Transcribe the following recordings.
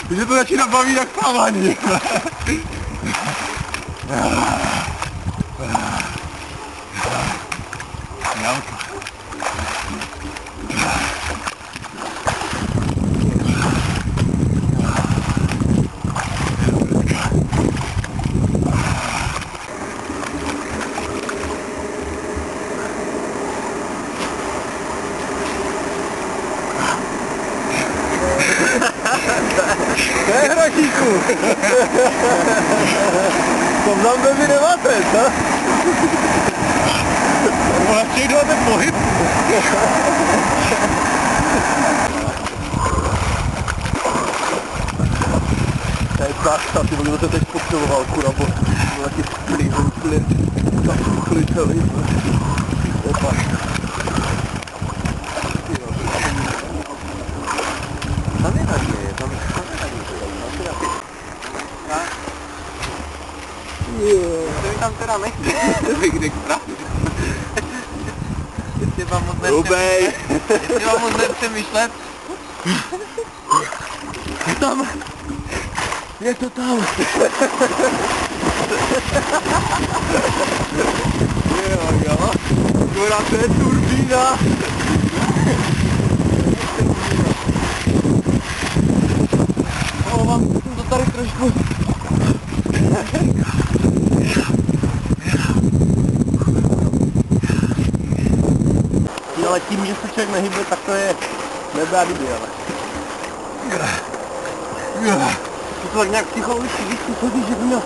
Už to začíná bavit jak plavání. To je hrotíku! To nám by nemáte, co? Vlastně jdu na ten pohyb. To je práška, ty kdo to teď potřeboval, kurabo. To taky sklíhou plyn. Tak sklí celý. To je práška. Tam je naděje, tam je To mi tam teda nechci. To bych řekl pravdu. Jestli vám moc nepřemýšlet. tam! Je to tam! Jo. Akorát to je turbína. Mám to tady trošku. Ale tím, že se člověk nehybe, tak to je nebrá líbí, ale. To tak nějak psychologicky vyspůsobí, že by měl...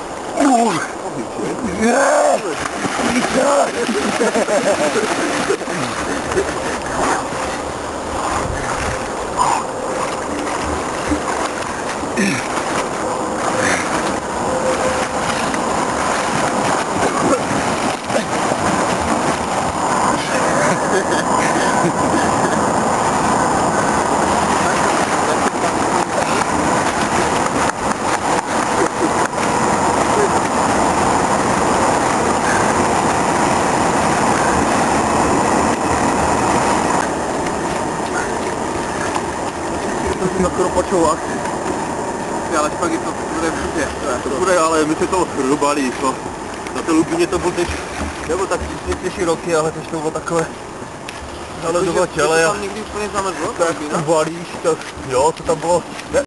skoro počouvat. Ale pak je to bude všude. To bude, ale my se to rubalí, to. Na té Lubině to bylo teď, nebo tak přísně roky, ale teď to bylo takové zaledovač, ale já... To tam někdy úplně zamrzlo? Tak uvalíš, tak jo, to tam bylo, ne,